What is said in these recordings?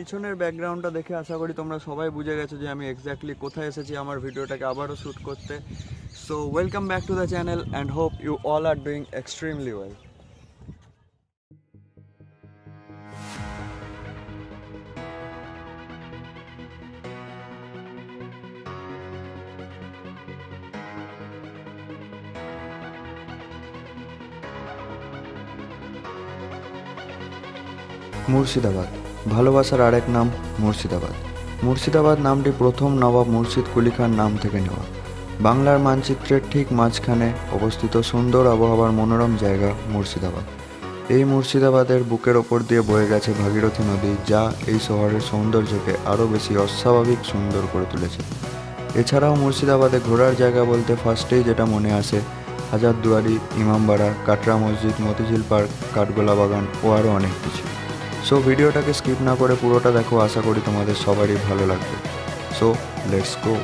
পেছনের ব্যাকগ্রাউন্ডটা দেখে আশা করি তোমরা সবাই বুঝে গেছো যে আমি এক্স্যাক্টলি কোথায় এসেছি আমার ভিডিওটাকে আবারও শ্যুট করতে। So welcome back to the channel and hope you all are doing extremely well. Murshidabad, ভালোবাসার আরেক নাম মুর্শিদাবাদ। মুর্শিদাবাদ নামটি প্রথম নবাব মুর্শিদ কুলি খান নাম থেকে নেওয়া। বাংলার মানচিত্রের ঠিক মাঝখানে অবস্থিত সুন্দর আবহাওয়ার মনোরম জায়গা মুর্শিদাবাদ। এই মুর্শিদাবাদের বুকের ওপর দিয়ে বয়ে গেছে ভাগীরথী নদী, যা এই শহরের সৌন্দর্যকে আরও বেশি অস্বাভাবিক সুন্দর করে তুলেছে। এছাড়াও মুর্শিদাবাদে ঘোরার জায়গা বলতে ফার্স্টেই যেটা মনে আসে হাজারদুয়ারি, ইমামবাড়া, কাটরা মসজিদ, মতিঝিল পার্ক, কাঠগোলা বাগান ও আরও অনেক কিছু। সো ভিডিওটাকে স্কিপ না করে পুরোটা দেখো, আশা করি তোমাদের সবারই ভালো লাগবে। So let's go.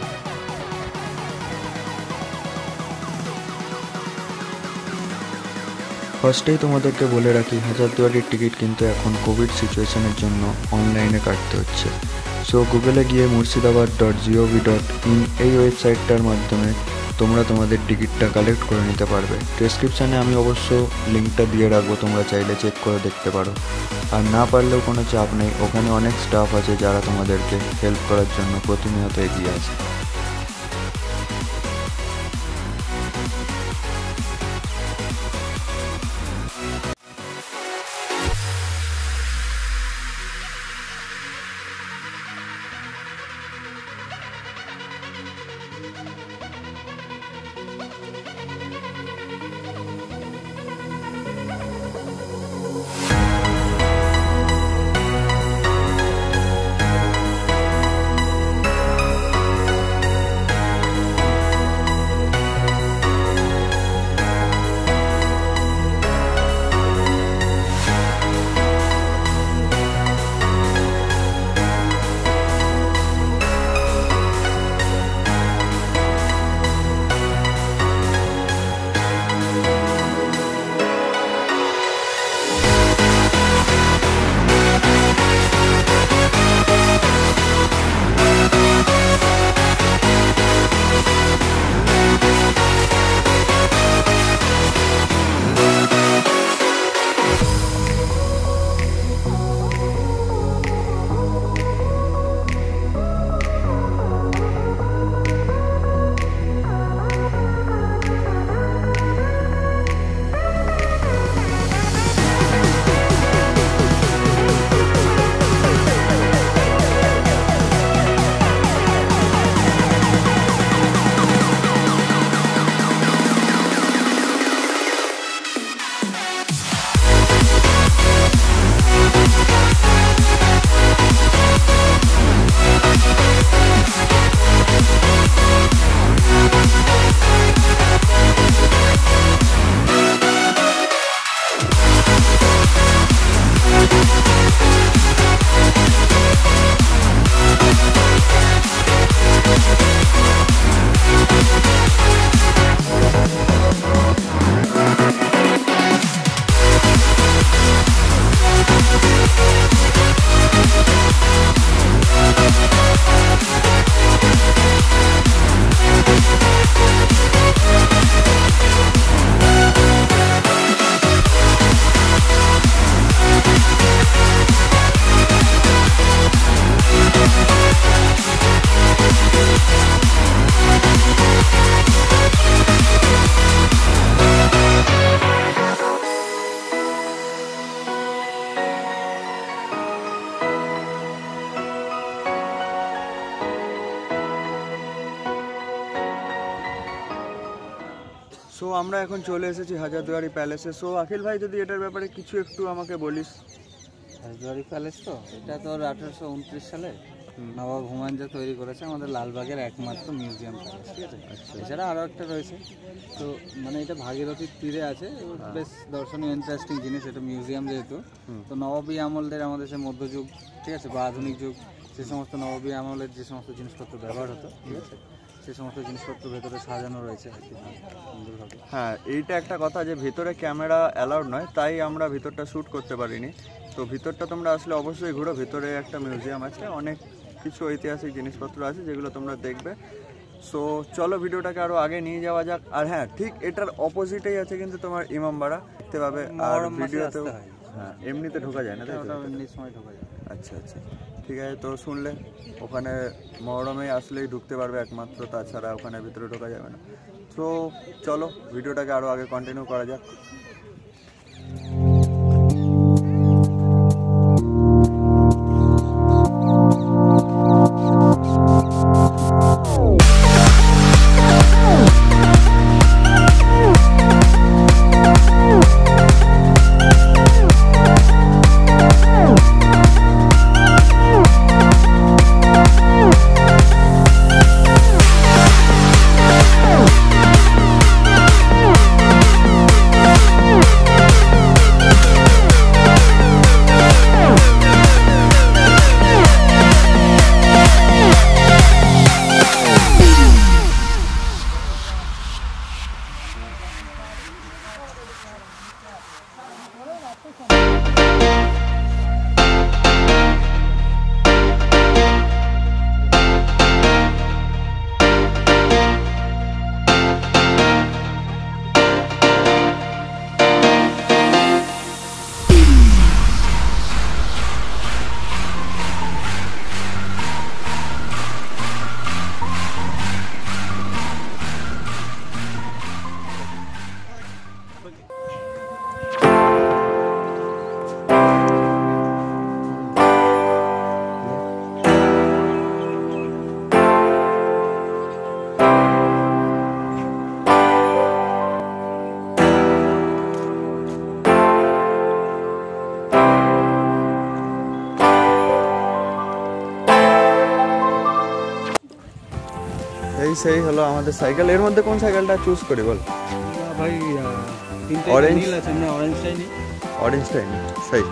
ফার্স্টেই তোমাদেরকে বলে রাখি, হাজারদুয়ারির টিকিট কিন্তু এখন কোভিড সিচুয়েশনের জন্য অনলাইনে কাটতে হচ্ছে। সো গুগলে গিয়ে murshidabad.gov.in এই ওয়েবসাইটটার মাধ্যমে তোমরা তোমাদের টিকিটটা কালেক্ট করে নিতে পারবে। ডেসক্রিপশানে আমি অবশ্য লিঙ্কটা দিয়ে রাখবো, তোমরা চাইলে চেক করে দেখতে পারো। আর না পারলেও কোনো চাপ নেই, ওখানে অনেক স্টাফ আছে যারা তোমাদেরকে হেল্প করার জন্য প্রতিনিয়ত এগিয়ে আছে। সো আমরা এখন চলে এসেছি হাজারদুয়ারি প্যালেসে। সো আখিল ভাই, যদি এটার ব্যাপারে কিছু একটু আমাকে বলিস। হাজারদুয়ারি প্যালেস তো এটা তোর 1829 সালে নবাব হুমায়ুন যা তৈরি করেছে আমাদের লালবাগের একমাত্র মিউজিয়াম প্যালেস, ঠিক আছে। এছাড়া আরও একটা রয়েছে, তো মানে এটা ভাগীরথীর তীরে আছে, বেশ দর্শনীয় ইন্টারেস্টিং জিনিস এটা মিউজিয়াম যেহেতু। তো নবাবী আমলদের আমাদের সে মধ্যযুগ, ঠিক আছে, বা আধুনিক যুগ, সে সমস্ত নবাবী আমলের যে সমস্ত জিনিসপত্র ব্যবহার হতো, ঠিক আছে, সে সমস্ত জিনিসপত্র ভেতরে সাজানো রয়েছে আর কি সুন্দরভাবে। হ্যাঁ, এইটা একটা কথা যে ভেতরে ক্যামেরা অ্যালাউড নয়, তাই আমরা ভিতরটা শ্যুট করতে পারিনি। তো ভিতরটা তোমরা আসলে অবশ্যই ঘুরো, ভিতরে একটা মিউজিয়াম আছে, অনেক কিছু ঐতিহাসিক জিনিসপত্র আছে যেগুলো তোমরা দেখবে। সো চলো ভিডিওটাকে আরও আগে নিয়ে যাওয়া যাক। আর হ্যাঁ, ঠিক এটার অপোজিটেই আছে কিন্তু তোমার ইমামবাড়া, দেখতে পাবে। আর ভিডিওতেও হ্যাঁ এমনিতে ঢোকা যায় না, তাই তো? এমনি সময় ঢোকা যায়। আচ্ছা আচ্ছা, ঠিক আছে। তো শুনলে ওখানে মহরমে আসলেই ঢুকতে পারবে একমাত্র, তাছাড়া ওখানে ভিতরে ঢোকা যাবে না। তো চলো ভিডিওটাকে আরও আগে কন্টিনিউ করা যাক। সেই হলো আমাদের সাইকেল। এর মধ্যে কোন সাইকেলটা চুজ করি বল ভাই? অরেঞ্জ আছে, আমরা অরেঞ্জটাই নিই। অরেঞ্জটাই নি, সেই।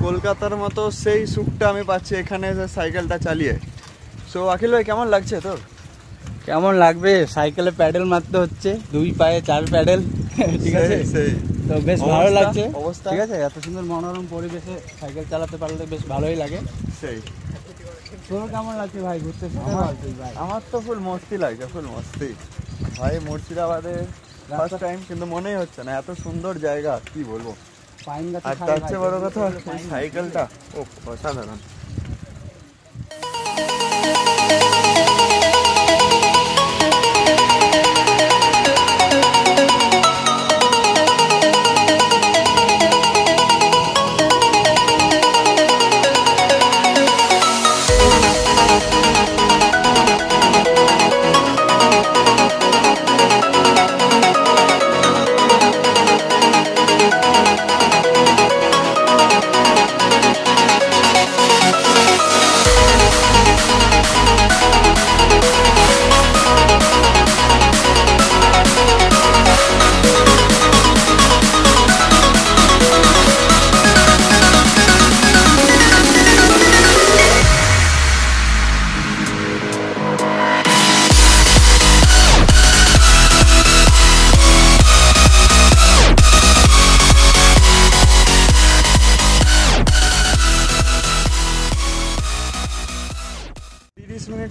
কলকাতার মতো সেই সুখটা আমি পাচ্ছি এখানে সাইকেলটা চালিয়ে। সো আখিল ভাই, কেমন লাগছে তোর? কেমন লাগবে? সাইকেলে প্যাডেল মারতে হচ্ছে, 2 পায়ে 4 প্যাডেল, ঠিক আছে? সেই তো বেশ ভালো লাগছে অবস্থা, ঠিক আছে? এত সুন্দর মনোরম পরিবেশে সাইকেল চালাতে পারলে বেশ ভালোই লাগে। সেই। তোর কেমন লাগছে ভাই ঘুরতে? আমার তো ফুল মস্তি লাগছে, ফুল মস্তি ভাই। মুর্শিদাবাদে ফার্স্ট টাইম, কিন্তু মনেই হচ্ছে না, এত সুন্দর জায়গা, কি বলবো। আর তার চেয়ে বড় কথা সাইকেলটা, ও অসাধারণ।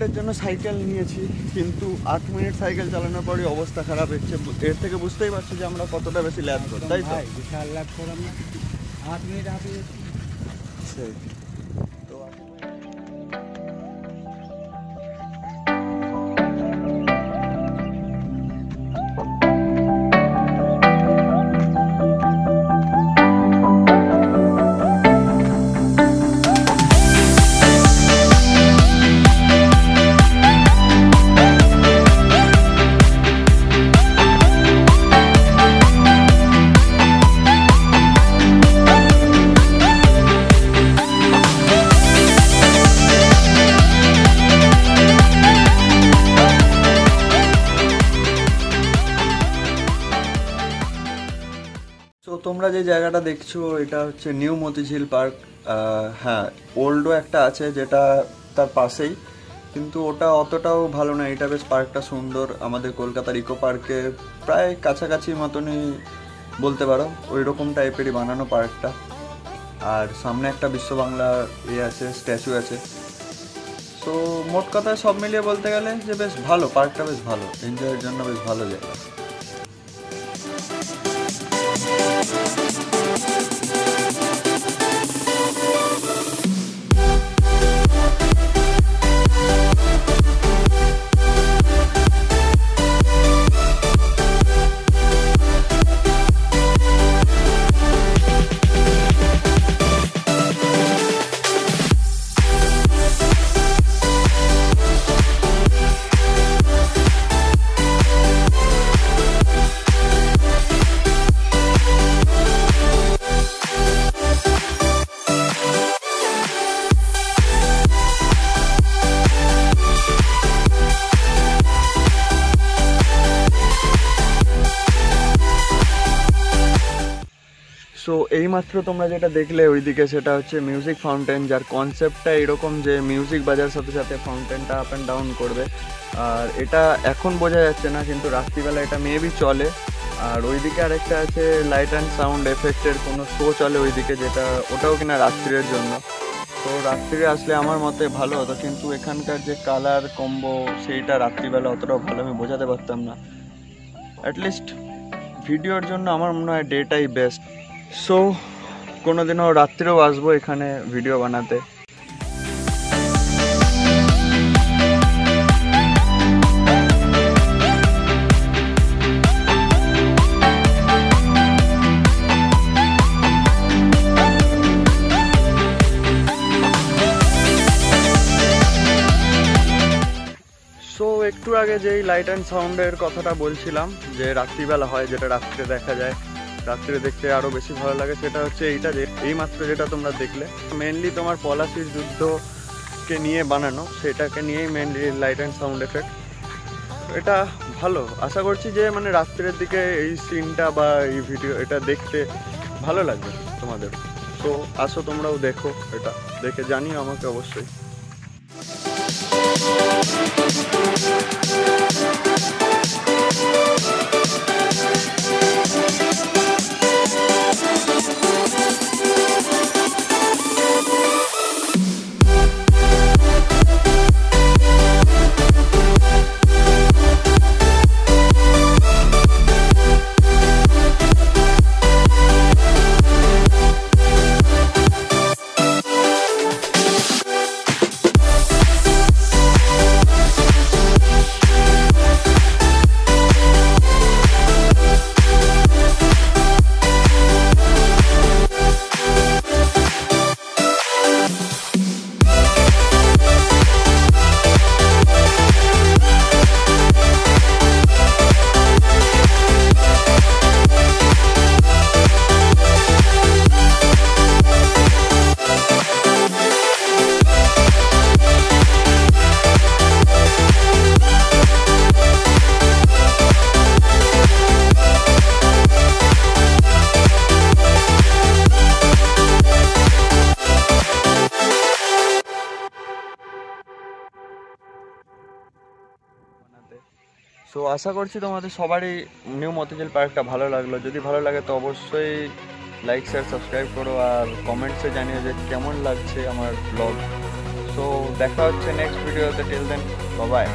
মিনিটের জন্য সাইকেল নিয়েছি, কিন্তু 8 মিনিট সাইকেল চালানোর পরই অবস্থা খারাপ হচ্ছে। এর থেকে বুঝতেই পারছি যে আমরা কতটা বেশি ল্যাব করি, তাই তো? বিশাল লাভ করলাম না, 8 মিনিট হাতে সেই তো তো তোমরা যে জায়গাটা দেখছো এটা হচ্ছে নিউ মতিঝিল পার্ক। হ্যাঁ, ওল্ডও একটা আছে যেটা তার পাশেই, কিন্তু ওটা অতটাও ভালো না। এটা বেশ পার্কটা সুন্দর, আমাদের কলকাতার ইকো পার্কে প্রায় কাছাকাছি মতনই বলতে পারো, ওই রকম টাইপেরই বানানো পার্কটা। আর সামনে একটা বিশ্ব বাংলা আছে, স্ট্যাচু আছে। তো মোট কথায় সব মিলিয়ে বলতে গেলে যে বেশ ভালো, পার্কটা বেশ ভালো, এনজয়ের জন্য বেশ ভালো জায়গা। সো এইমাত্র তোমরা যেটা দেখলে ওইদিকে, সেটা হচ্ছে মিউজিক ফাউন্টেন, যার কনসেপ্টটা এরকম যে মিউজিক বাজার সাথে সাথে ফাউন্টেনটা আপ অ্যান্ড ডাউন করবে। আর এটা এখন বোঝা যাচ্ছে না, কিন্তু রাত্রিবেলা এটা মেবি চলে। আর ওইদিকে আরেকটা আছে লাইট অ্যান্ড সাউন্ড এফেক্টের কোনো শো চলে ওইদিকে, যেটা ওটাও কিনা রাত্রির জন্য। তো রাত্রিরে আসলে আমার মতে ভালো হতো, কিন্তু এখানকার যে কালার কম্বো সেইটা রাত্রিবেলা অতটাও ভালো আমি বোঝাতে পারতাম না। অ্যাটলিস্ট ভিডিওর জন্য আমার মনে হয় ডেটাই বেস্ট। সো কোনোদিনও রাত্রেও আসবো এখানে ভিডিও বানাতে। সো একটু আগে যেই লাইট অ্যান্ড সাউন্ডের কথাটা বলছিলাম, যে রাত্রিবেলা হয়, যেটা রাত্রে দেখা যায়, রাত্রে দেখতে আরও বেশি ভালো লাগে, সেটা হচ্ছে এইটা, যে এইমাত্র যেটা তোমরা দেখলে মেনলি তোমার পলাশির যুদ্ধকে নিয়ে বানানো, সেটাকে নিয়েই mainly light and sound effect. এটা ভালো, আশা করছি যে মানে রাত্রের দিকে এই সিনটা বা এই ভিডিও এটা দেখতে ভালো লাগবে তোমাদের। তো আসো তোমরাও দেখো, এটা দেখে জানিও আমাকে অবশ্যই। সো আশা করছি তোমাদের সবারই নিউ মতিঝিল পার্কটা ভালো লাগলো। যদি ভালো লাগে তো অবশ্যই লাইক শেয়ার সাবস্ক্রাইব করো, আর কমেন্টসে জানিও যে কেমন লাগছে আমার ব্লগ। সো দেখা হচ্ছে নেক্সট ভিডিওতে, টিল দেন বাই বাই।